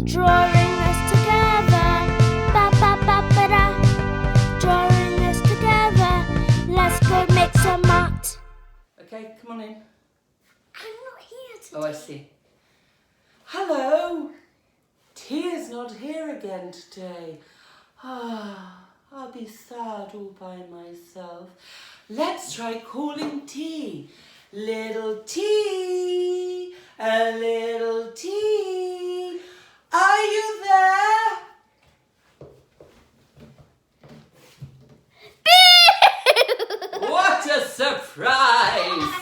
Drawing us together, ba ba ba ba da. Drawing us together, let's go make some art. Okay, come on in. I'm not here today. Oh, I see. Hello. Tia's not here again today. I'll be sad all by myself. Let's try calling T. Little T, a little T. Are you there? What a surprise!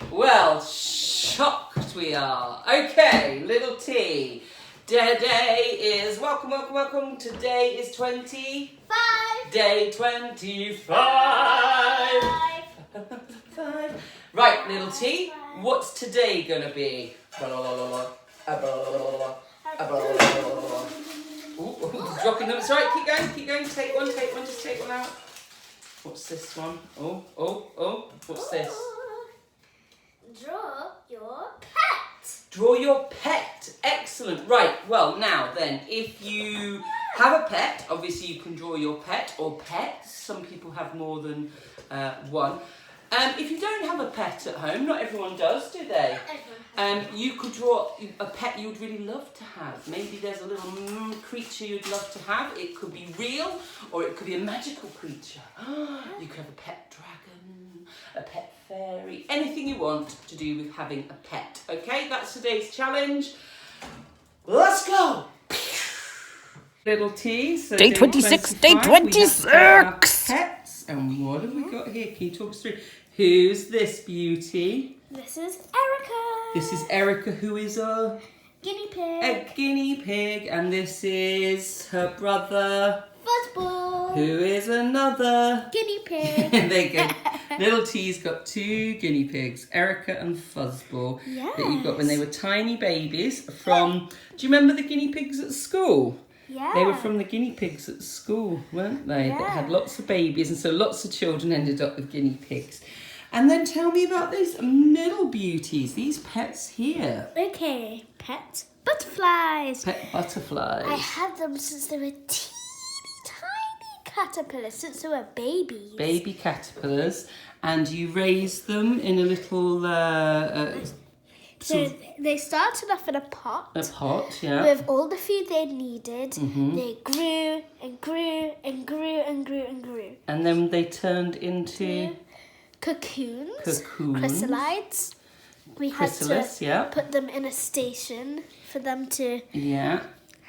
Well, shocked we are. Okay, little T. Today is, welcome. Today is 25. Day 25. Right, little T, what's today gonna be? Ooh, dropping them. Sorry, keep going. Take one, just take one out. What's this one? Oh, what's this? Draw your pet. Draw your pet. Excellent. Right, well, now then, if you have a pet, obviously you can draw your pet or pets. Some people have more than one. If you don't have a pet at home, not everyone does, do they? You could draw a pet you'd really love to have. Maybe there's a little creature you'd love to have. It could be real or it could be a magical creature. You could have a pet dragon, a pet fairy, anything you want to do with having a pet. Okay, that's today's challenge. Let's go! Little T. So Day 26, day 26. Pets. And what have we got here? Can you talk us through? Who's this beauty? This is Erica. This is Erica, who is a Guinea pig. a guinea pig, and this is her brother, Fuzzball. who is another Guinea pig. there you go. Little T's got two guinea pigs, Erica and Fuzzball, that you got when they were tiny babies from, do you remember the guinea pigs at school? Yeah. They were from the guinea pigs at school, weren't they? That had lots of babies, and so lots of children ended up with guinea pigs. And then tell me about these little beauties, these pets here. Okay, pet butterflies. Pet butterflies. I had them since they were teeny tiny caterpillars, since they were babies. Baby caterpillars, and you raised them in a little So they started off in a pot. a pot, yeah. With all the food they needed. They grew and grew and grew and grew and grew. And then they turned into Cocoons. Cocoons. Chrysalides. We Chrysalis, had to yeah. put them in a station for them to... Yeah.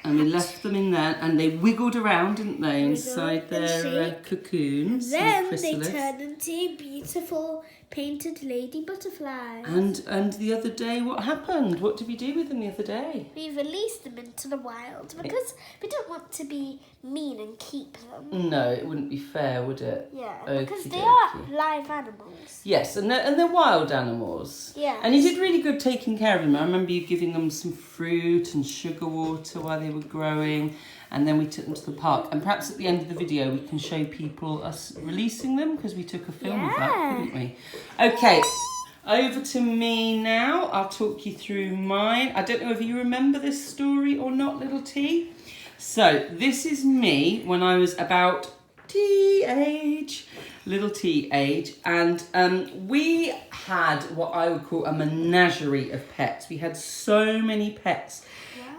And we left them in there, and they wiggled around, didn't they, inside and their shake. cocoons. Then and they chrysalis. turned into beautiful painted lady butterflies. And the other day, what happened? What did we do with them the other day? We released them into the wild because we don't want to be mean and keep them. No, it wouldn't be fair, would it? Yeah, because Okie they are dokie. live animals. Yes, and they're wild animals. Yes. And you did really good taking care of them. I remember you giving them some fruit and sugar water while they were growing, and then we took them to the park. And perhaps at the end of the video we can show people us releasing them, because we took a film of that, didn't we? Okay, over to me now. I'll talk you through mine. I don't know if you remember this story or not, little T. So this is me when I was about little T age, and we had what I would call a menagerie of pets. We had so many pets.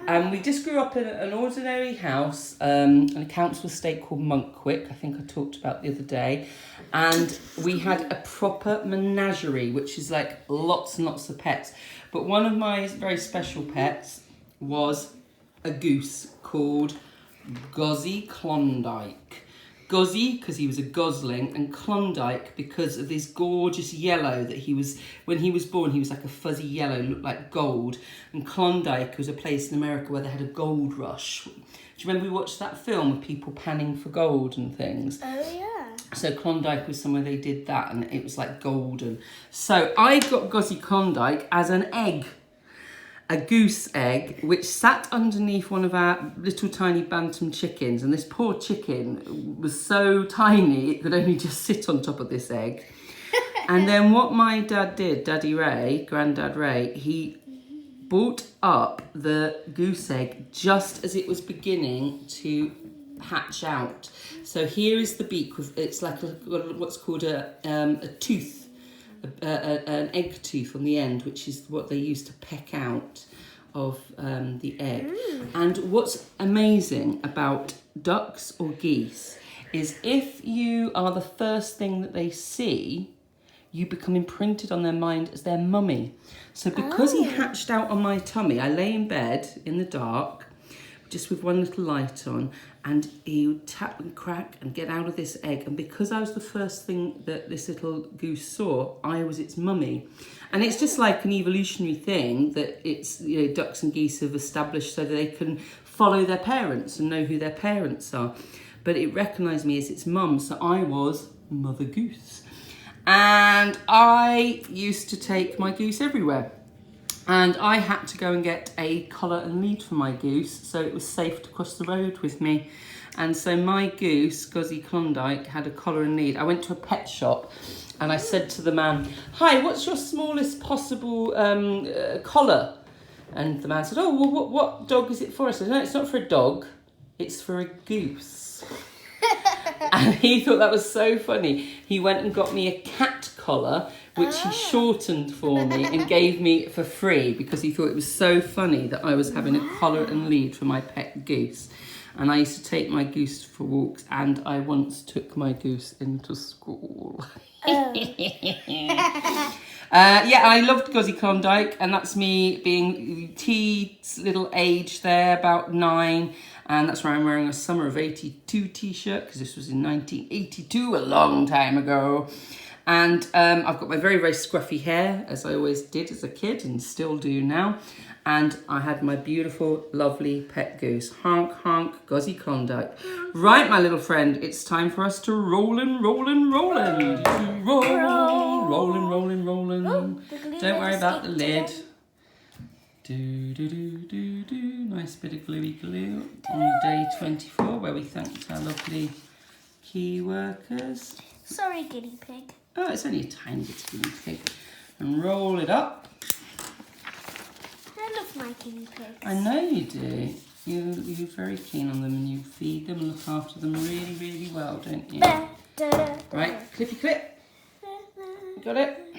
And we just grew up in an ordinary house, in a council estate called Monkwick, I think I talked about the other day. And we had a proper menagerie, which is like lots and lots of pets. But one of my very special pets was a goose called Gozzy Klondike. Gozzy, because he was a gosling, and Klondike, because of this gorgeous yellow that he was, when he was born, he was like a fuzzy yellow, looked like gold. And Klondike was a place in America where they had a gold rush. Do you remember we watched that film of people panning for gold and things? Oh, yeah. So Klondike was somewhere they did that, and it was like golden. So I got Gozzy Klondike as an egg. A goose egg, which sat underneath one of our little tiny bantam chickens, and this poor chicken was so tiny it could only just sit on top of this egg. And then what my dad did, Daddy Ray, Grandad Ray, he brought up the goose egg just as it was beginning to hatch out. So here is the beak. It's like what's called a tooth, an egg tooth on the end, which is what they use to peck out of the egg. And what's amazing about ducks or geese is if you are the first thing that they see, you become imprinted on their mind as their mummy. So because he hatched out on my tummy, I lay in bed in the dark, just with one little light on, and he would tap and crack and get out of this egg. And because I was the first thing that this little goose saw, I was its mummy. And it's just like an evolutionary thing that it's, you know, ducks and geese have established so that they can follow their parents and know who their parents are. But it recognised me as its mum, so I was Mother Goose. And I used to take my goose everywhere. And I had to go and get a collar and lead for my goose so it was safe to cross the road with me. And so my goose, Guzzy Klondike, had a collar and lead. I went to a pet shop and I said to the man, "Hi, what's your smallest possible collar?" And the man said, "Oh, well, what dog is it for?" I said, "No, it's not for a dog, it's for a goose." And he thought that was so funny. He went and got me a cat collar, which he shortened for me and gave me for free because he thought it was so funny that I was having a collar and lead for my pet goose. And I used to take my goose for walks, and I once took my goose into school. Yeah, I loved Guzzy Klondike, and that's me being T's little age there, about 9. And that's where I'm wearing a Summer of 82 t-shirt, because this was in 1982, a long time ago. And I've got my very, very scruffy hair, as I always did as a kid and still do now. And I had my beautiful, lovely pet goose. Honk, honk, Guzzy Klondike. Right, my little friend, it's time for us to rollin'. Rollin'. Don't worry about the lid. Do. Nice bit of gluey glue on day 24, where we thanked our lovely key workers. Sorry, guinea pig. Oh, it's only a tiny bit of guinea pig. And roll it up. I love my guinea pigs. I know you do. You're very keen on them, and you feed them and look after them really, really well, don't you? Right, clippy clip. Got it?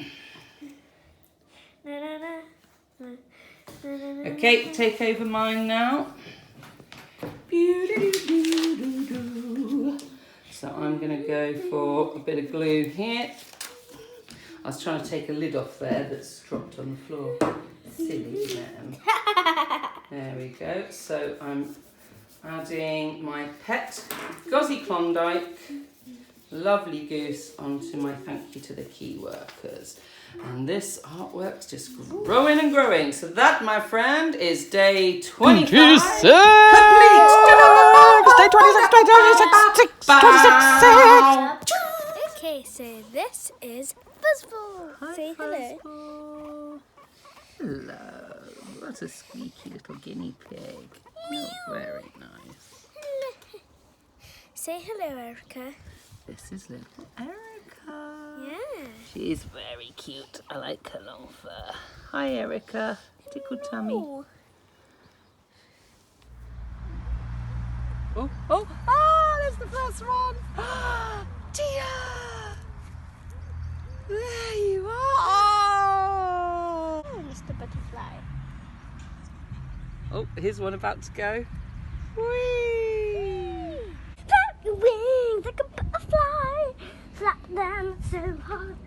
Okay, take over mine now. So I'm going to go for a bit of glue here. I was trying to take a lid off there that's dropped on the floor. Silly man. There we go. So I'm adding my pet Guzzy Klondike, lovely goose, onto my thank you to the key workers. And this artwork's just growing and growing. So that, my friend, is day 25. 26! Complete! Day 26, 26! Okay, so this is Fuzzball. Say hello. Hello. What a squeaky little guinea pig. Oh, very nice. Say hello, Erica. This is little Erica. Yeah. She is very cute. I like her long fur. Hi, Erica. Tickle tummy. Ooh. Oh, there's the first one! Tia! There you are! Oh, Mr. Butterfly. Oh, here's one about to go. Whee! Flap your wings like a butterfly. Flap them so hard.